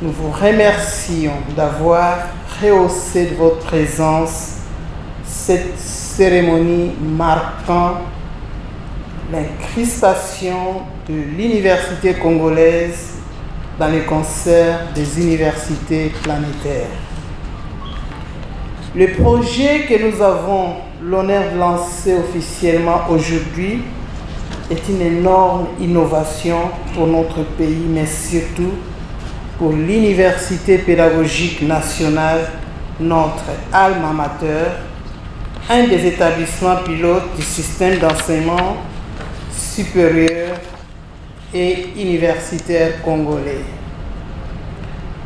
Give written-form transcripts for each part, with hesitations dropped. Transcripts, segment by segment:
nous vous remercions d'avoir rehaussé de votre présence cette cérémonie marquant l'incrustation de l'université congolaise dans les concerts des universités planétaires. Le projet que nous avons l'honneur de lancer officiellement aujourd'hui est une énorme innovation pour notre pays, mais surtout pour l'Université pédagogique nationale, notre alma mater, un des établissements pilotes du système d'enseignement supérieur et universitaire congolais.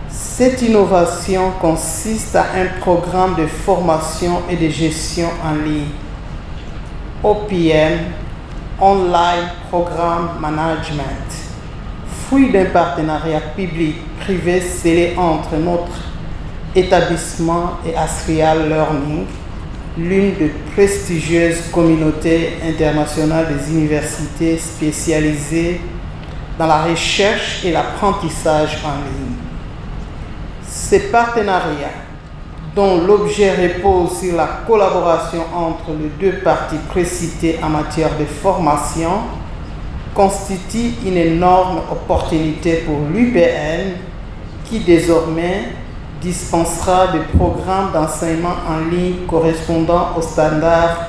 Cette innovation consiste à un programme de formation et de gestion en ligne, OPM, Online Programme Management, fruit d'un partenariat public-privé scellé entre notre établissement et Asrial Learning, l'une des prestigieuses communautés internationales des universités spécialisées dans la recherche et l'apprentissage en ligne. Ces partenariats, dont l'objet repose sur la collaboration entre les deux parties précitées en matière de formation, constituent une énorme opportunité pour l'UPN qui désormais dispensera des programmes d'enseignement en ligne correspondant aux standards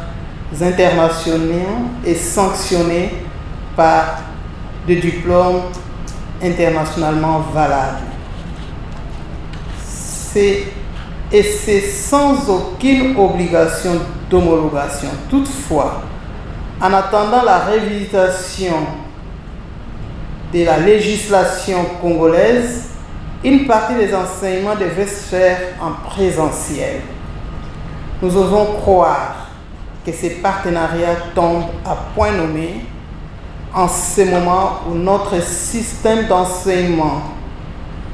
internationaux et sanctionnés par des diplômes internationalement valables. C'est sans aucune obligation d'homologation. Toutefois, en attendant la révisation de la législation congolaise, une partie des enseignements devait se faire en présentiel. Nous osons croire que ces partenariats tombent à point nommé en ce moment où notre système d'enseignement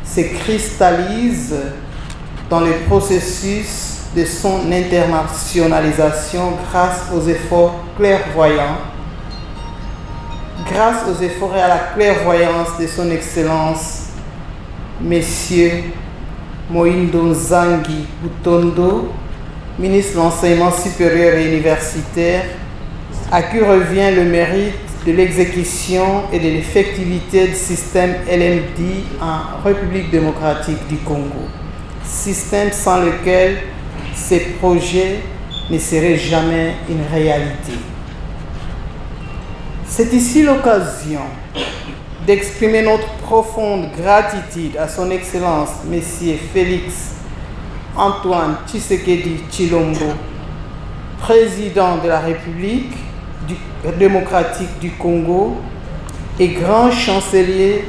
se cristallise dans le processus de son internationalisation grâce aux efforts clairvoyants, grâce aux efforts et à la clairvoyance de son Excellence, Monsieur Moïndo Nzangi Butondo, ministre de l'Enseignement supérieur et universitaire, à qui revient le mérite de l'exécution et de l'effectivité du système LMD en République démocratique du Congo, système sans lequel ces projets ne seraient jamais une réalité. C'est ici l'occasion d'exprimer notre profonde gratitude à son Excellence, Monsieur Félix Antoine Tshisekedi Tshilombo, président de la République démocratique du Congo et grand chancelier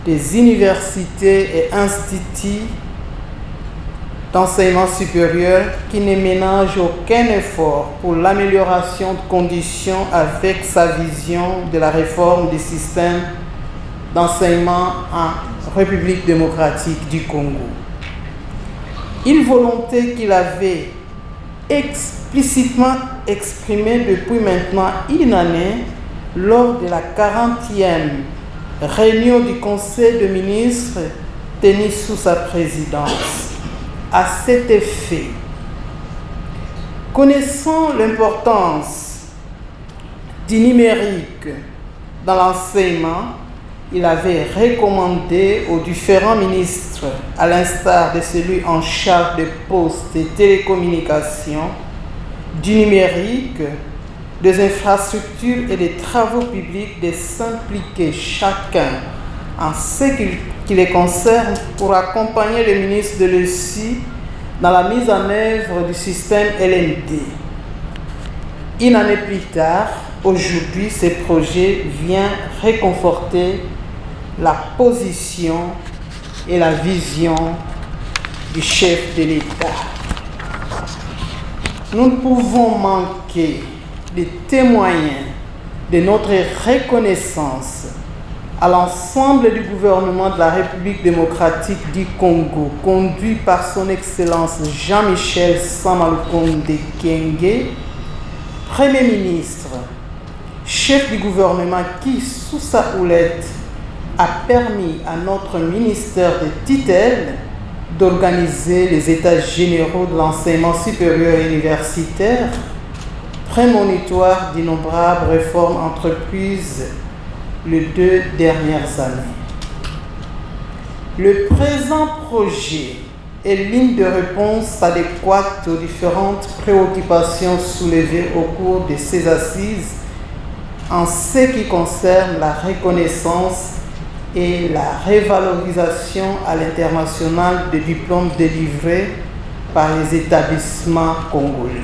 des universités et instituts d'enseignement supérieur qui ne ménage aucun effort pour l'amélioration de conditions avec sa vision de la réforme du système d'enseignement en République démocratique du Congo. Une volonté qu'il avait explicitement exprimée depuis maintenant une année lors de la 40e réunion du Conseil des ministres tenue sous sa présidence. À cet effet, connaissant l'importance du numérique dans l'enseignement, il avait recommandé aux différents ministres, à l'instar de celui en charge des postes et télécommunications, du numérique, des infrastructures et des travaux publics, de s'impliquer chacun en ce qui les concerne pour accompagner les ministres de l'ESI dans la mise en œuvre du système LMD. Une année plus tard, aujourd'hui, ce projet vient réconforter la position et la vision du chef de l'État. Nous ne pouvons manquer de témoigner de notre reconnaissance à l'ensemble du gouvernement de la République démocratique du Congo, conduit par son Excellence Jean-Michel Samalukonde Kyenge, Premier ministre, chef du gouvernement qui, sous sa houlette, a permis à notre ministère de tutelle d'organiser les états généraux de l'enseignement supérieur et universitaire, prémonitoire d'innombrables réformes entreprises les 2 dernières années. Le présent projet est ligne de réponse adéquate aux différentes préoccupations soulevées au cours de ces assises en ce qui concerne la reconnaissance et la révalorisation à l'international des diplômes délivrés par les établissements congolais.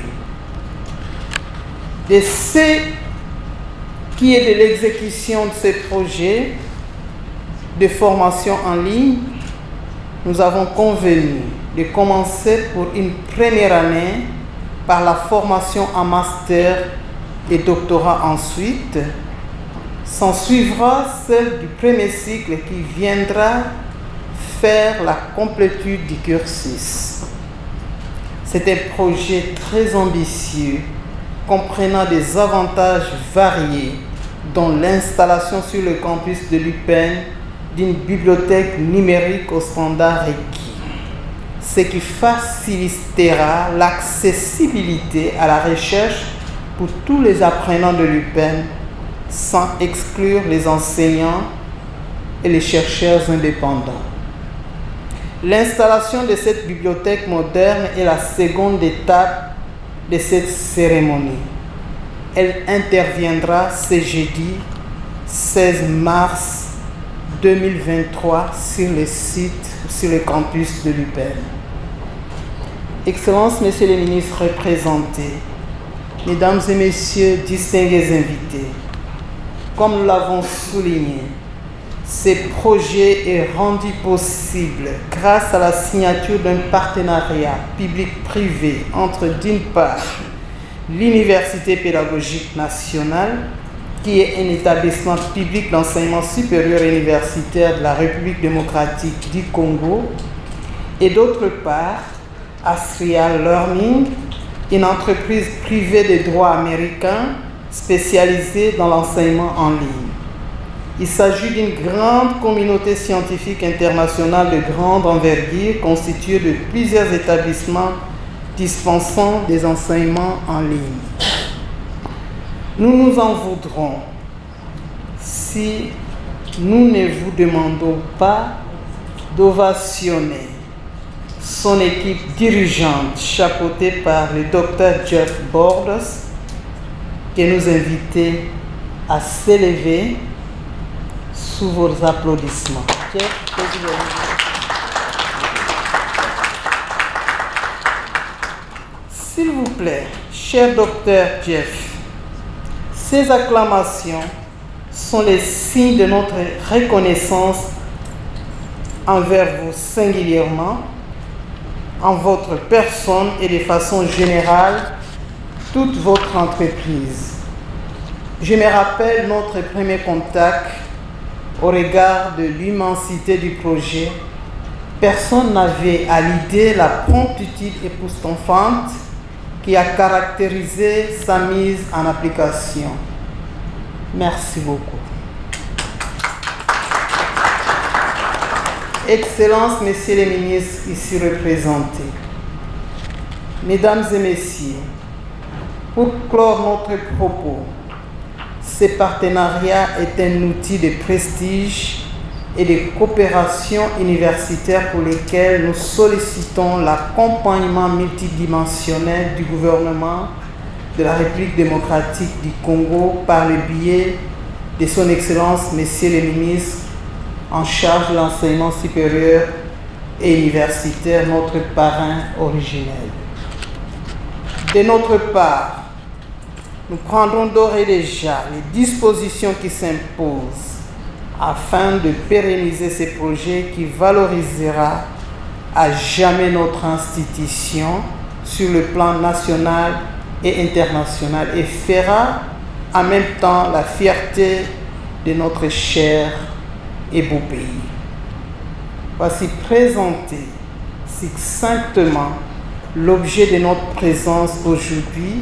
De ce qui est de l'exécution de ces projets de formation en ligne, nous avons convenu de commencer pour une première année par la formation en master et doctorat ensuite. S'en suivra celle du premier cycle qui viendra faire la complétude du cursus. C'est un projet très ambitieux, comprenant des avantages variés, dont l'installation sur le campus de l'UPEN d'une bibliothèque numérique aux standards requis, ce qui facilitera l'accessibilité à la recherche pour tous les apprenants de l'UPEN, sans exclure les enseignants et les chercheurs indépendants. L'installation de cette bibliothèque moderne est la seconde étape de cette cérémonie. Elle interviendra ce jeudi 16 mars 2023 sur le campus de l'UPEN. Excellences, Messieurs les ministres représentés, Mesdames et Messieurs distingués invités, comme nous l'avons souligné, ce projet est rendu possible grâce à la signature d'un partenariat public-privé entre, d'une part, l'Université pédagogique nationale, qui est un établissement public d'enseignement supérieur et universitaire de la République démocratique du Congo, et d'autre part, Astria Learning, une entreprise privée de droit américain spécialisée dans l'enseignement en ligne. Il s'agit d'une grande communauté scientifique internationale de grande envergure constituée de plusieurs établissements dispensant des enseignements en ligne. Nous nous en voudrons si nous ne vous demandons pas d'ovationner son équipe dirigeante chapeautée par le Dr Jeff Borders, qui nous invite à s'élever sous vos applaudissements. Jeff, s'il vous plaît, cher Dr Jeff, ces acclamations sont les signes de notre reconnaissance envers vous singulièrement, en votre personne et de façon générale, toute votre entreprise. Je me rappelle notre premier contact au regard de l'immensité du projet. Personne n'avait à l'idée la promptitude époustouflante qui a caractérisé sa mise en application. Merci beaucoup. Excellences, Messieurs les ministres ici représentés, Mesdames et Messieurs, pour clore notre propos, ce partenariat est un outil de prestige et de coopération universitaire pour lesquels nous sollicitons l'accompagnement multidimensionnel du gouvernement de la République démocratique du Congo par le biais de son Excellence, Messieurs les ministres, en charge de l'enseignement supérieur et universitaire, notre parrain originel. De notre part, nous prendrons d'ores et déjà les dispositions qui s'imposent afin de pérenniser ces projets qui valorisera à jamais notre institution sur le plan national et international et fera en même temps la fierté de notre cher et beau pays. Voici présenté succinctement l'objet de notre présence aujourd'hui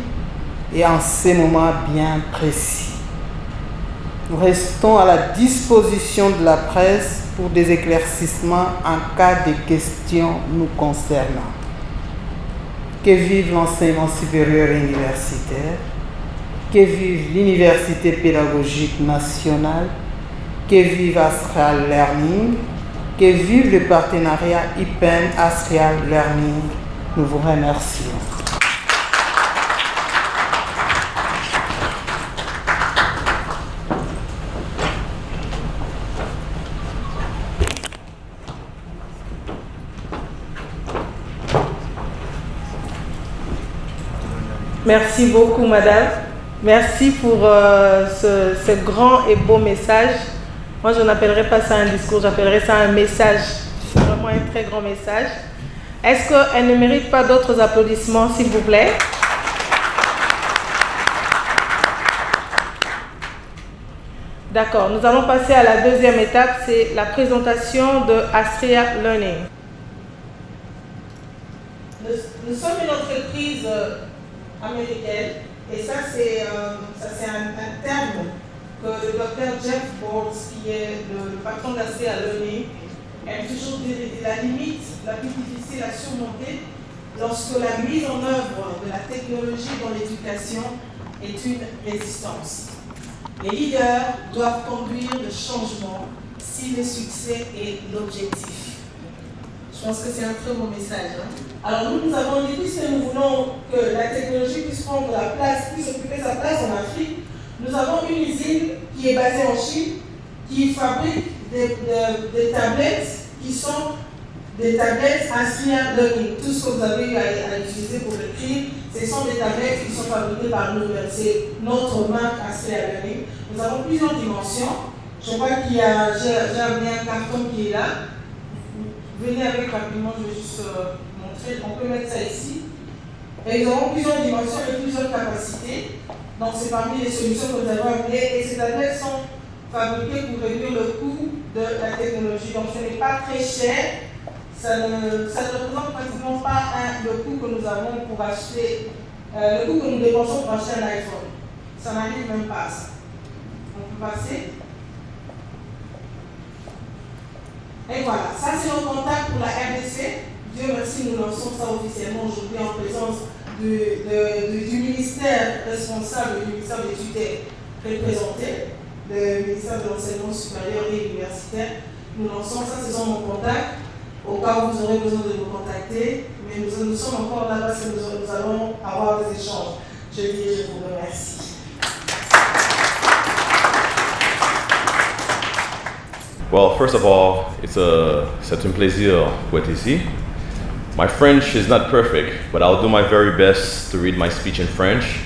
et en ces moments bien précis. Nous restons à la disposition de la presse pour des éclaircissements en cas de questions nous concernant. Que vive l'enseignement supérieur et universitaire, que vive l'Université pédagogique nationale, que vive Astral Learning, que vive le partenariat IPEN Astral Learning. Nous vous remercions. Merci beaucoup, madame. Merci pour ce grand et beau message. Moi, je n'appellerais pas ça un discours, j'appellerais ça un message. C'est vraiment un très grand message. Est-ce qu'elle ne mérite pas d'autres applaudissements, s'il vous plaît? D'accord, nous allons passer à la deuxième étape, c'est la présentation de Astria Learning. Nous sommes une entreprise américaine, et ça c'est un terme que le docteur Jeff Bortz, qui est le patron d'Astria Learning, aime toujours dire. La limite la plus difficile à surmonter lorsque la mise en œuvre de la technologie dans l'éducation est une résistance. Les leaders doivent conduire le changement si le succès est l'objectif. Je pense que c'est un très bon message. Alors nous avons dit, puisque nous voulons que la technologie puisse prendre la place, puisse occuper sa place en Afrique, nous avons une usine qui est basée en Chine, qui fabrique des tablettes qui sont des tablettes Astria Learning. Tout ce que vous avez eu à utiliser pour l'écrire, ce sont des tablettes qui sont fabriquées par nous. C'est notre marque Astria Learning. Nous avons plusieurs dimensions. Je crois qu'il y a, j'ai amené un carton qui est là. Venez avec rapidement, je vais juste montrer. On peut mettre ça ici. Et nous avons plusieurs dimensions et plusieurs capacités. Donc c'est parmi les solutions que nous avons amenées. Et ces tablettes sont fabriquées pour réduire le coût de la technologie. Donc ce n'est pas très cher. Ça ne représente pratiquement pas le coût que nous avons pour acheter, le coût que nous dépensons pour acheter un iPhone. Ça n'arrive même pas à ça. On peut passer. Et voilà, ça c'est nos contacts pour la RDC. Dieu merci, nous lançons ça officiellement aujourd'hui en présence du ministère responsable, du ministère des tutelles représenté, le ministère de l'enseignement supérieur et universitaire. Nous lançons ça, ce sont nos contacts. Au cas où vous aurez besoin de nous contacter, mais nous sommes encore là parce que nous allons avoir des échanges. Je vous remercie. Well, first of all, c'est un plaisir pour être ici. My French is not perfect, but I'll do my very best to read my speech in French.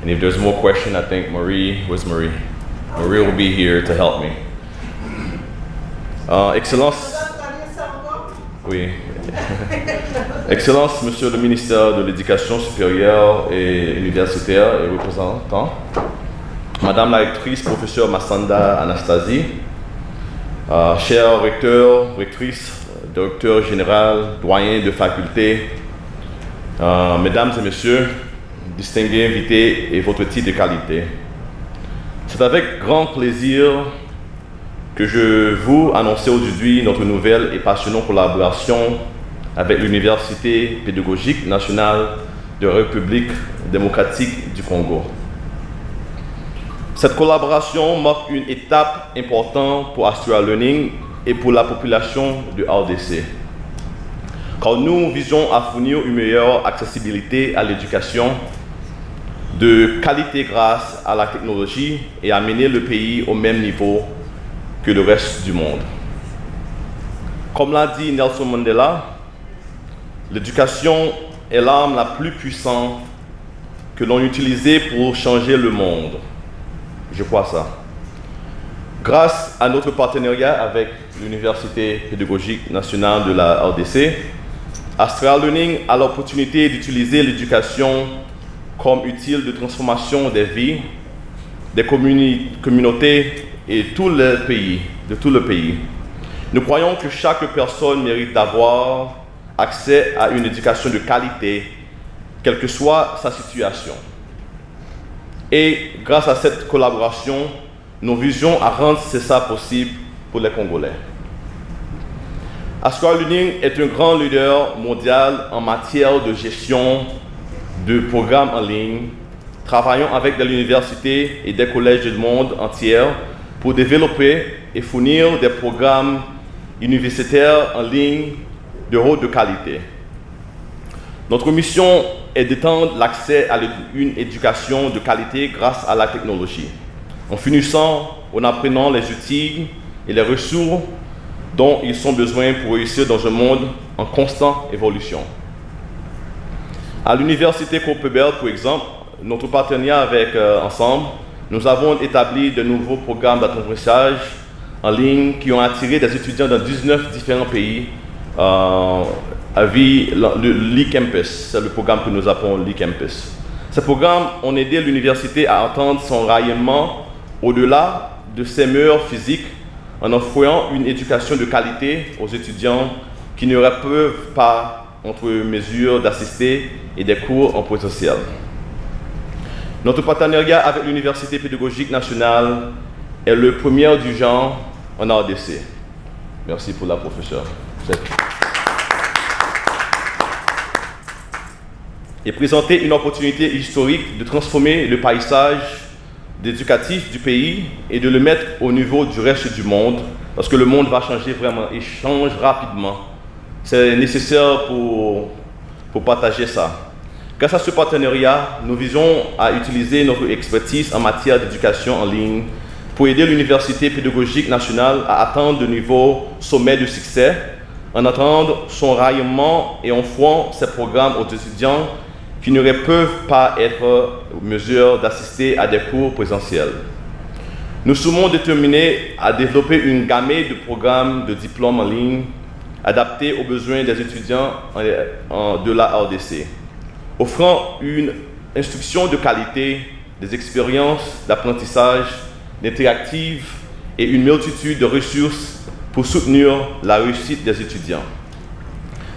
And if there's more questions, I think where's Marie? Marie will be here to help me. Excellence. Oui. Excellence, Monsieur le ministère de l'Éducation supérieure et universitaire et représentant, Madame la rectrice, professeure Massanda Anastasie, chers recteurs, rectrices, directeur général, doyen de faculté, mesdames et messieurs, distingués invités et votre titre de qualité. C'est avec grand plaisir que je vous annonce aujourd'hui notre nouvelle et passionnante collaboration avec l'Université pédagogique nationale de la République démocratique du Congo. Cette collaboration marque une étape importante pour Astria Learning et pour la population de RDC, car nous visons à fournir une meilleure accessibilité à l'éducation de qualité grâce à la technologie et amener le pays au même niveau que le reste du monde. Comme l'a dit Nelson Mandela, l'éducation est l'arme la plus puissante que l'on utilise pour changer le monde. Je crois ça. Grâce à notre partenariat avec l'Université pédagogique nationale de la RDC, Astria Learning a l'opportunité d'utiliser l'éducation comme outil de transformation des vies, des communautés et de tout le pays. Nous croyons que chaque personne mérite d'avoir accès à une éducation de qualité, quelle que soit sa situation. Et grâce à cette collaboration, nous visions à rendre ça possible pour les Congolais. Ascua Learning est un grand leader mondial en matière de gestion de programmes en ligne, travaillant avec des universités et des collèges du monde entier pour développer et fournir des programmes universitaires en ligne de haute qualité. Notre mission est d'étendre l'accès à une éducation de qualité grâce à la technologie, en finissant en apprenant les outils et les ressources dont ils ont besoin pour réussir dans un monde en constante évolution. À l'Université Cooperbelt, par exemple, notre partenariat avec Ensemble, nous avons établi de nouveaux programmes d'apprentissage en ligne qui ont attiré des étudiants dans 19 différents pays via l'e-campus. C'est le programme que nous appelons l'e-campus. Ces programmes ont aidé l'université à entendre son rayonnement au-delà de ses murs physiques en offrant une éducation de qualité aux étudiants qui ne peuvent pas entre mesure d'assister et des cours en présentiel. Notre partenariat avec l'Université pédagogique nationale est le premier du genre en RDC. Merci pour la professeure. Et présenter une opportunité historique de transformer le paysage éducatif du pays et de le mettre au niveau du reste du monde, parce que le monde va changer vraiment, il change rapidement. C'est nécessaire pour partager ça. Grâce à ce partenariat, nous visons à utiliser notre expertise en matière d'éducation en ligne pour aider l'Université pédagogique nationale à atteindre de nouveaux sommets de succès, en attendant son rayonnement et en offrant ces programmes aux étudiants qui ne peuvent pas être en mesure d'assister à des cours présentiels. Nous sommes déterminés à développer une gamme de programmes de diplômes en ligne adaptés aux besoins des étudiants de la RDC, offrant une instruction de qualité, des expériences d'apprentissage, d'interactive et une multitude de ressources pour soutenir la réussite des étudiants.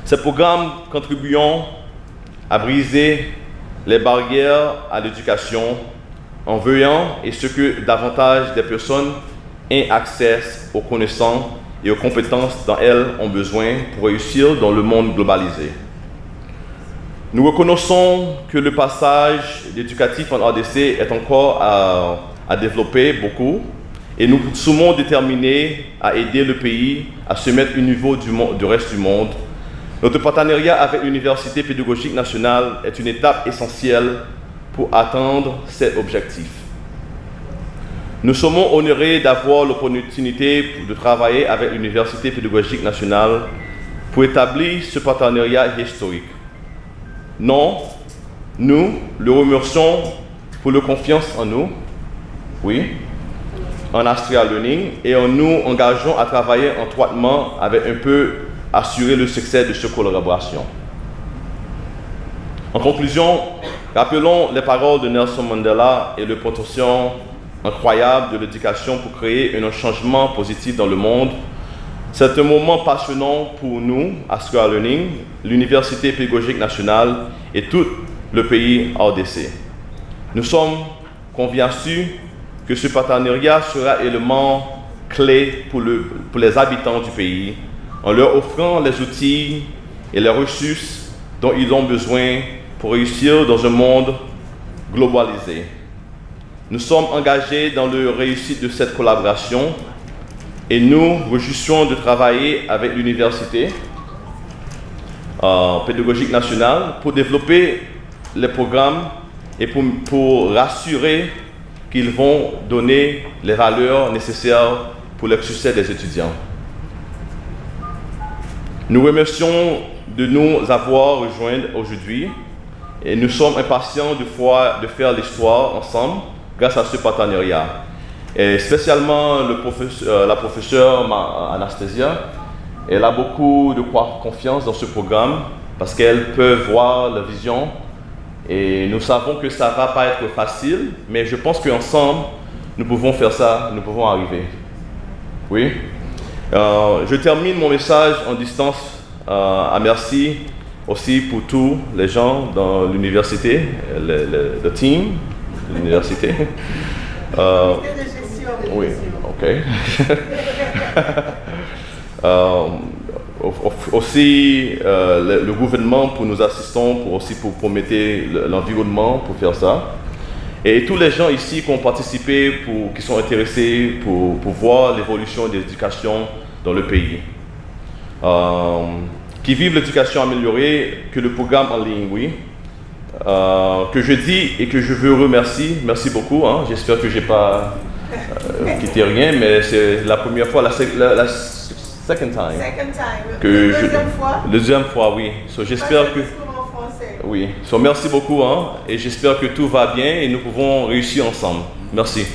Ces programmes contribuent à briser les barrières à l'éducation en veillant à ce que davantage de personnes aient accès aux connaissances et aux compétences dont elles ont besoin pour réussir dans le monde globalisé. Nous reconnaissons que le passage éducatif en RDC est encore à développer beaucoup et nous sommes déterminés à aider le pays à se mettre au niveau du reste du monde. Notre partenariat avec l'Université pédagogique nationale est une étape essentielle pour atteindre cet objectif. Nous sommes honorés d'avoir l'opportunité de travailler avec l'Université pédagogique nationale pour établir ce partenariat historique. Nous le remercions pour la confiance en nous, en Ascua Learning, et en nous engageons à travailler étroitement avec un peu assurer le succès de cette collaboration. En conclusion, rappelons les paroles de Nelson Mandela et le potentiel incroyable de l'éducation pour créer un changement positif dans le monde. C'est un moment passionnant pour nous, Ascua Learning, l'Université pédagogique nationale et tout le pays RDC. Nous sommes convaincus que ce partenariat sera un élément clé pour les habitants du pays, en leur offrant les outils et les ressources dont ils ont besoin pour réussir dans un monde globalisé. Nous sommes engagés dans la réussite de cette collaboration et nous réjouissons de travailler avec l'Université pédagogique nationale pour développer les programmes et pour rassurer qu'ils vont donner les valeurs nécessaires pour le succès des étudiants. Nous remercions de nous avoir rejoints aujourd'hui et nous sommes impatients de faire l'histoire ensemble grâce à ce partenariat. Et spécialement la professeure Anastasia, elle a beaucoup de confiance dans ce programme parce qu'elle peut voir la vision et nous savons que ça ne va pas être facile, mais je pense qu'ensemble, nous pouvons faire ça, nous pouvons arriver. Oui. Je termine mon message en distance à merci aussi pour tous les gens dans l'université, le team de l'université. Oui, ok. Aussi, le gouvernement pour nous assistons, pour promettre l'environnement, pour faire ça. Et tous les gens ici qui ont participé, qui sont intéressés pour voir l'évolution de l'éducation dans le pays. Qui vivent l'éducation améliorée, que le programme en ligne, oui. Que je dis et que je veux remercier. Merci beaucoup. Hein. J'espère que je n'ai pas quitté rien, mais c'est la première fois, la second time. Deuxième fois, oui. So, j'espère que. Oui. So, merci beaucoup. Hein, et j'espère que tout va bien et nous pouvons réussir ensemble. Merci.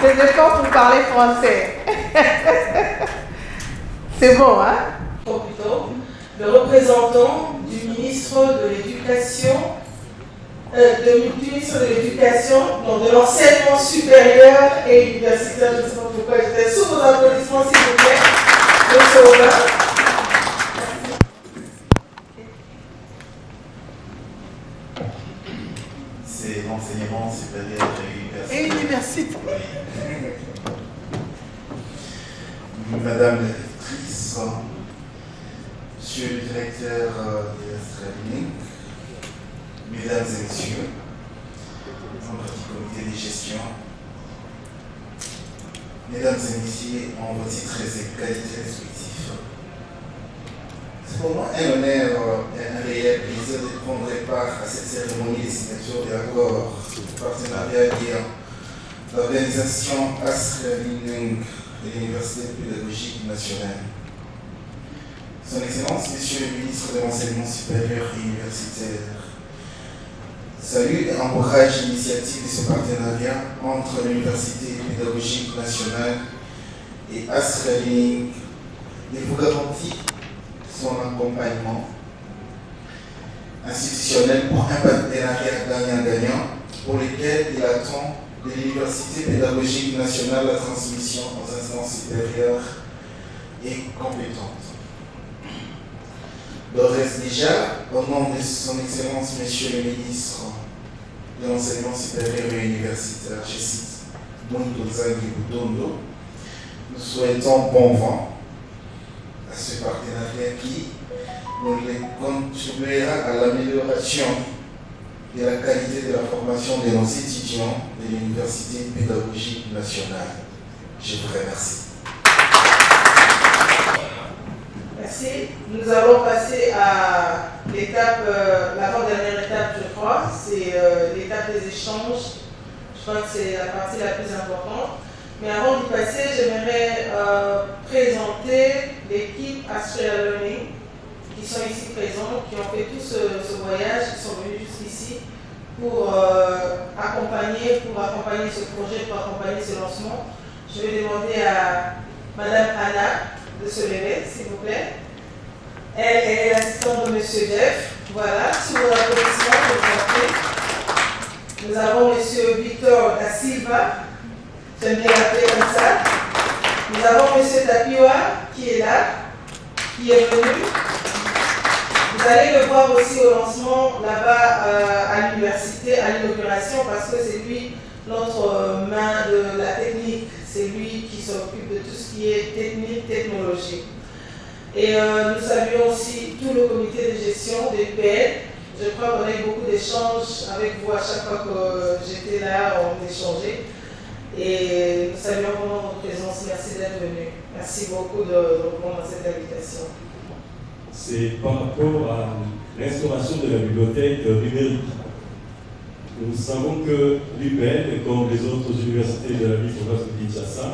C'est le temps pour parler français. C'est bon, hein? Plutôt, le représentant du ministre de l'Éducation, de l'enseignement supérieur et universitaire, je ne sais pas pourquoi j'étais sous vos applaudissements, s'il vous plaît. Monsieur Aubin. C'est l'enseignement supérieur et université. Oui. Madame la directrice, Monsieur le directeur de l'Australie, Mesdames et Messieurs, membres du comité de gestion, Mesdames et Messieurs, en vos titres et qualités respectifs. C'est pour moi un honneur et un réel plaisir de prendre part à cette cérémonie de signature de l'accord de partenariat liant l'organisation Australie de l'Université pédagogique nationale. Son Excellence, Monsieur le ministre de l'Enseignement supérieur et universitaire, salue et encourage l'initiative de ce partenariat entre l'Université pédagogique nationale et Australie et vous garantit son accompagnement institutionnel pour un partenariat gagnant-gagnant pour lequel il attend de l'Université pédagogique nationale la transmission aux instances supérieures et compétentes. D'ores déjà, au nom de son Excellence, Monsieur le ministre de l'Enseignement supérieur et universitaire, je cite, Mwindozangi Butondo, nous souhaitons bon vent à ce partenariat qui nous contribuera à l'amélioration de la qualité de la formation de nos étudiants de l'Université pédagogique nationale. Je vous remercie. Merci. Nous allons passer à l'étape, l'avant-dernière étape, je crois, c'est l'étape des échanges. Je crois que c'est la partie la plus importante. Mais avant d'y passer, j'aimerais présenter l'équipe Australia Learning qui sont ici présents, qui ont fait tout ce voyage, qui sont venus jusqu'ici pour accompagner ce projet, pour accompagner ce lancement. Je vais demander à Madame Anna de se lever, s'il vous plaît. Elle est l'assistante de Monsieur Jeff. Voilà, sous vos applaudissements, je vous en prie. Nous avons Monsieur Victor da Silva. J'aime bien l'appeler comme ça. Nous avons Monsieur Tapiwa qui est là, qui est venu. Vous allez le voir aussi au lancement là-bas à l'université, à l'inauguration, parce que c'est lui notre main de la technique. C'est lui qui s'occupe de tout ce qui est technique, technologie. Et nous saluons aussi tout le comité de gestion de l'UPL. Je crois qu'on a eu beaucoup d'échanges avec vous à chaque fois que j'étais là, on échangeait. Et nous saluons vraiment votre présence. Merci d'être venu. Merci beaucoup de répondre à cette invitation. C'est par rapport à l'instauration de la bibliothèque numérique. Nous savons que l'UPL, comme les autres universités de la ville province de Kinshasa,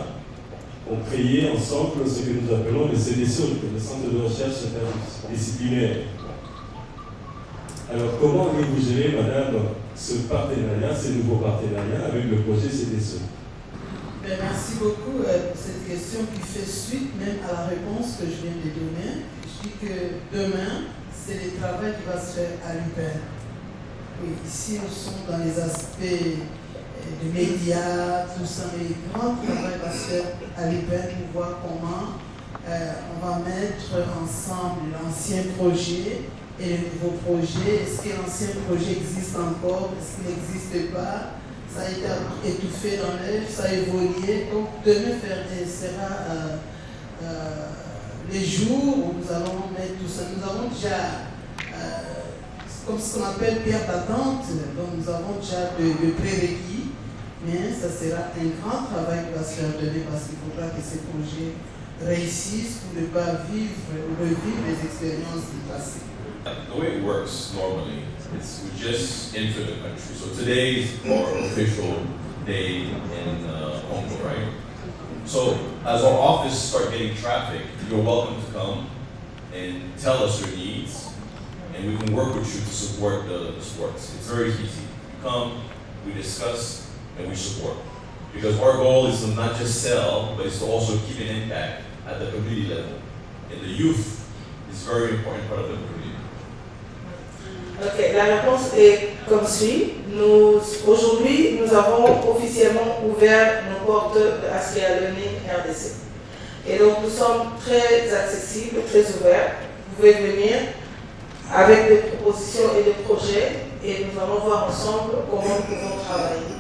ont créé ensemble ce que nous appelons le CDSO, le Centre de recherche interdisciplinaire. Alors, comment allez-vous gérer, madame, ce partenariat, ces nouveaux partenariats avec le projet CDSO? Merci beaucoup pour cette question qui fait suite même à la réponse que je viens de donner. Je dis que demain, c'est le travail qui va se faire à l'UPL. Oui, ici, nous sommes dans les aspects des médias, tout ça, mais le grand travail va se faire à l'UPL pour voir comment on va mettre ensemble l'ancien projet et le nouveau projet. Est-ce que l'ancien projet existe encore? Est-ce qu'il n'existe pas? Ça a été étouffé dans l'œuf, ça a évolué. Donc demain sera les jours où nous allons mettre tout ça. Nous avons déjà, comme ce qu'on appelle pierre d'attente, donc nous avons déjà de prérequis, mais ça sera un grand travail qui va se faire demain parce qu'il faudra que ces projets réussissent pour ne pas revivre les expériences du passé. The way it works normally is we just enter the country. So today is our official day in Congo, right? So as our office start getting traffic, you're welcome to come and tell us your needs, and we can work with you to support the sports. It's very easy. You come, we discuss, and we support. Because our goal is to not just sell, but it's to also keep an impact at the community level. And the youth is a very important part of the community. Ok, la réponse est comme suit. Aujourd'hui, nous avons officiellement ouvert nos portes de Astrea Learning RDC. Et donc, nous sommes très accessibles, très ouverts. Vous pouvez venir avec des propositions et des projets et nous allons voir ensemble comment nous pouvons travailler.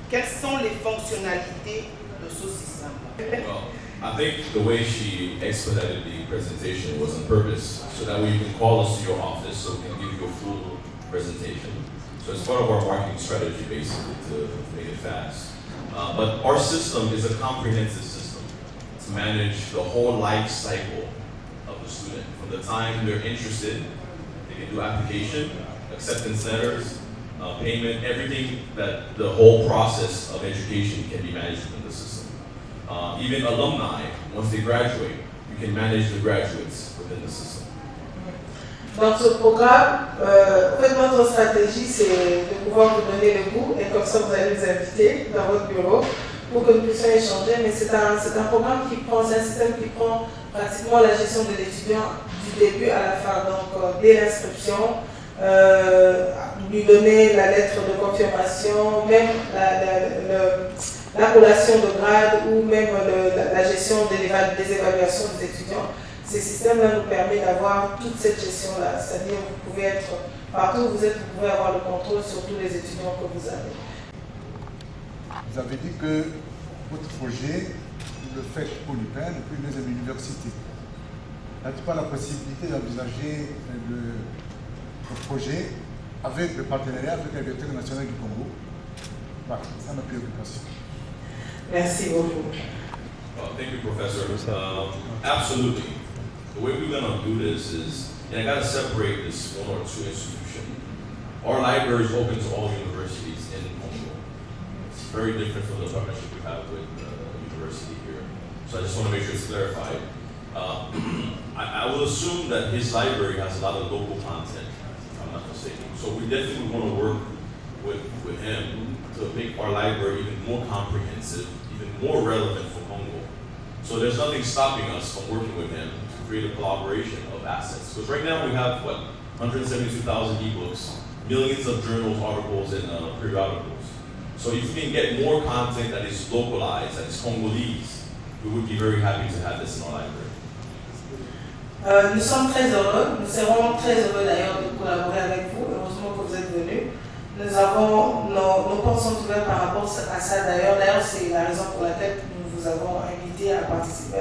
Quelles sont les fonctionnalités de ce système? Well, I think the way she expedited the presentation was on purpose, so that way you can call us to your office so we can give you a full presentation. So it's part of our marketing strategy basically to make it fast. But our system is a comprehensive system to manage the whole life cycle of the student. From the time they're interested, they can do application, acceptance letters, payment, everything that the whole process of education can be managed within the system. Even alumni, once they graduate, you can manage the graduates within the system. Dans ce programme, en fait, notre stratégie, c'est de pouvoir vous donner le goût et comme ça, vous allez nous inviter dans votre bureau pour que nous puissions échanger. Mais c'est un programme c'est un système qui prend pratiquement la gestion de l'étudiant du début à la fin. Donc, dès l'inscription, lui donner la lettre de confirmation, même l'appellation de grade ou même la gestion des évaluations des étudiants. Ces systèmes-là nous permettent d'avoir toute cette gestion-là. C'est-à-dire que vous pouvez être partout où vous êtes, vous pouvez avoir le contrôle sur tous les étudiants que vous avez. Vous avez dit que votre projet, vous le faites pour l'UPEN et puis les universités. N'avez-vous pas la possibilité d'envisager le projet avec le partenariat avec la Bibliothèque nationale du Congo? Voilà, c'est ma préoccupation. Merci beaucoup. Well, thank you, Professor. Absolutely. The way we're going to do this is, and I got to separate this one or two institutions. Our library is open to all universities in Congo. It's very different from the partnership we have with the university here. So I just want to make sure it's clarified. I will assume that his library has a lot of local content, if I'm not mistaken. So we definitely want to work with him to make our library even more comprehensive, even more relevant for Congo. So there's nothing stopping us from working with him to create a collaboration of assets. Because right now we have, 172,000 ebooks, millions of journals, articles, and periodicals. So if we can get more content that is localized, that is Congolese, we would be very happy to have this in our library. Nous sommes très heureux, nous serons très heureux d'ailleurs de collaborer avec vous. Heureusement que vous êtes venus. Nos portes sont ouvertes par rapport à ça d'ailleurs. D'ailleurs, c'est la raison pour laquelle nous vous avons invité à participer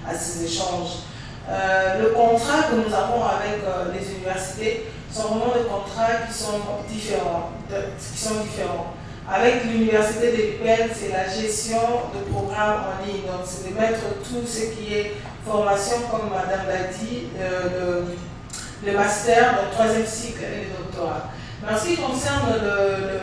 à ces échanges. Le contrat que nous avons avec les universités sont vraiment des contrats qui sont différents. Avec l'université de l'UPEN, c'est la gestion de programmes en ligne. Donc, c'est de mettre tout ce qui est formation, comme Madame l'a dit, le master, le troisième cycle et le doctorat. Mais en ce qui concerne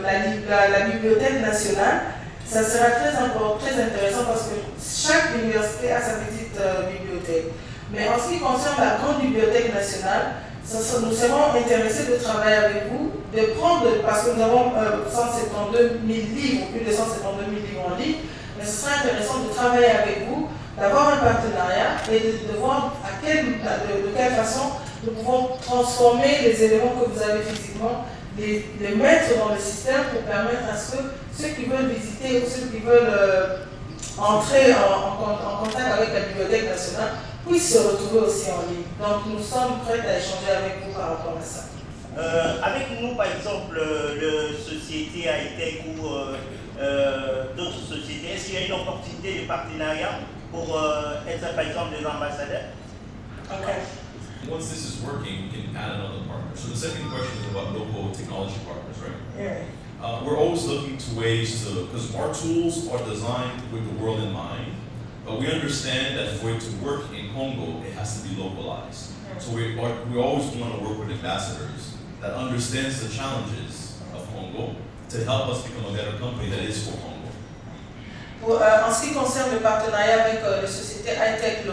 la bibliothèque nationale, ça sera très intéressant parce que chaque université a sa petite bibliothèque. Mais en ce qui concerne la grande bibliothèque nationale, nous serons intéressés de travailler avec vous, de prendre, parce que nous avons 172 000 livres, plus de 172 000 livres en ligne, mais ce sera intéressant de travailler avec vous, d'avoir un partenariat et de voir de quelle façon nous pouvons transformer les éléments que vous avez physiquement, les mettre dans le système pour permettre à ce que ceux qui veulent visiter ou ceux qui veulent entrer en contact avec la Bibliothèque nationale puissent se retrouver aussi en ligne. Donc nous sommes prêts à échanger avec vous par rapport à ça. Avec nous, par exemple, le société high-tech ou d'autres sociétés, est-ce qu'il y a une opportunité de partenariat pour être, par exemple, des ambassadeurs? Okay. Once this is working, we can add another partner. So the second question is about local technology partners, right? Yeah. We're always looking to ways to, because our tools are designed with the world in mind, but we understand that for it to work in Congo, it has to be localized. So we always want to work with ambassadors that understands the challenges of Congo to help us become a better company that is for Congo. En ce qui concerne le partenariat avec les sociétés high-tech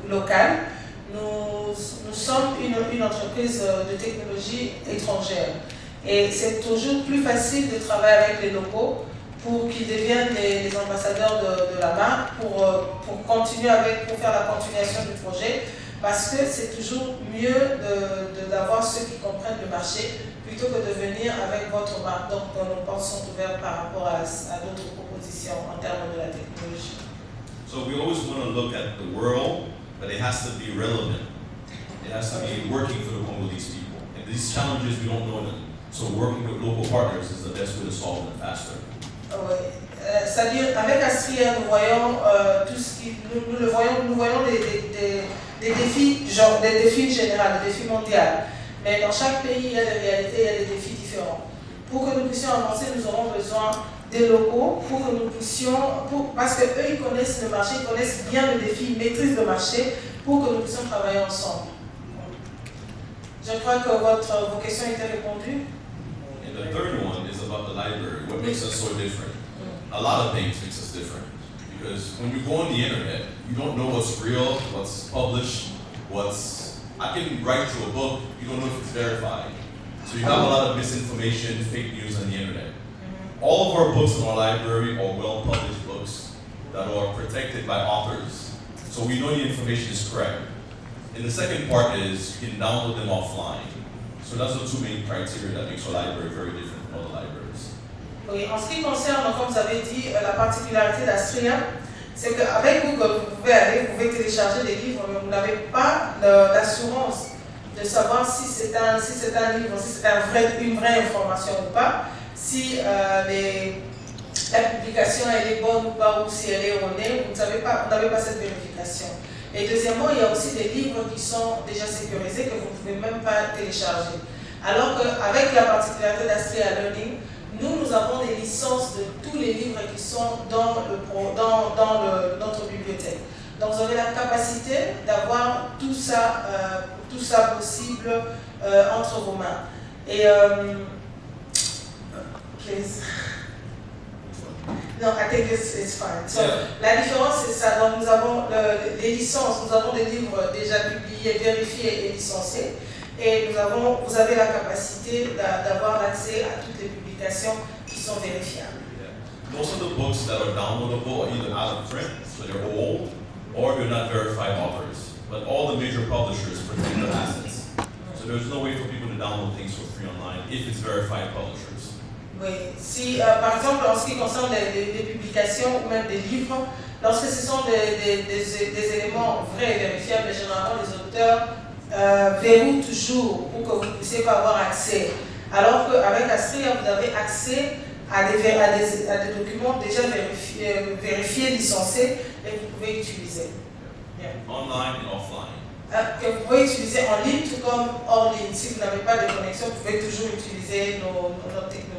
locales, nous sommes une entreprise de technologie étrangère. Et c'est toujours plus facile de travailler avec les locaux pour qu'ils deviennent les ambassadeurs de la marque, pour continuer pour faire la continuation du projet, parce que c'est toujours mieux d'avoir ceux qui comprennent le marché plutôt que de venir avec votre marque. Donc nos portes sont ouvertes par rapport à d'autres propositions en termes de la technologie. So we always want to look at the world, but it has to be relevant. It has to be working for the Congolese people. And these challenges, we don't know them. So working with local partners is the best way to solve them faster. C'est-à-dire, avec Astria, nous voyons tout ce qui, nous voyons des défis, genre des défis généraux, des défis mondiaux. Mais dans chaque pays, il y a des réalités, il y a des défis différents. Pour que nous puissions avancer, nous aurons besoin des locaux, pour que nous puissions, parce qu'eux, ils connaissent le marché, ils connaissent bien le défi, ils maîtrisent le marché, pour que nous puissions travailler ensemble. Je crois que vos questions étaient répondues. And the third one is about the library. What makes us so different? A lot of things makes us different. Because when you go on the internet, you don't know what's real, what's published, I can write you a book, you don't know if it's verified. So you have a lot of misinformation, fake news on the internet. All of our books in our library are well-published books that are protected by authors. So we know the information is correct. And the second part is you can download them offline. So that's the two main criteria that makes our library very different from other libraries. Oui, en ce qui concerne, comme vous avez dit, la particularité d'Astria, c'est qu'avec Google, vous pouvez télécharger des livres, mais vous n'avez pas l'assurance de savoir si c'est un livre, si c'est une vraie information ou pas, si la publication elle est bonne ou pas, ou si elle est erronée, vous n'avez pas cette vérification. Et deuxièmement, il y a aussi des livres qui sont déjà sécurisés que vous ne pouvez même pas télécharger. Alors qu'avec la particularité d'Astria Learning, nous avons des licences de tous les livres qui sont dans notre bibliothèque. Donc vous avez la capacité d'avoir tout ça possible entre vos mains. Et please. No, I think it's fine. So, la différence c'est ça. Donc nous avons les licences, nous avons des livres déjà publiés, vérifiés et licenciés. Et vous avez la capacité d'avoir accès à toutes les publications qui sont vérifiables. Most of the books that are downloadable are either out of print, so they're old, or they're not verified authors. But all the major publishers protect their assets. So there's no way for people to download things for free online if it's verified publishers. Oui, si par exemple en ce qui concerne les publications ou même des livres, lorsque ce sont des éléments vrais et vérifiables, généralement les auteurs verrouillent toujours pour que vous ne puissiez pas avoir accès. Alors qu'avec Astria, vous avez accès à des documents déjà vérifiés, licenciés et vous pouvez utiliser. Yeah. Online and offline. Que vous pouvez utiliser en ligne tout comme hors ligne. Si vous n'avez pas de connexion, vous pouvez toujours utiliser nos technologies.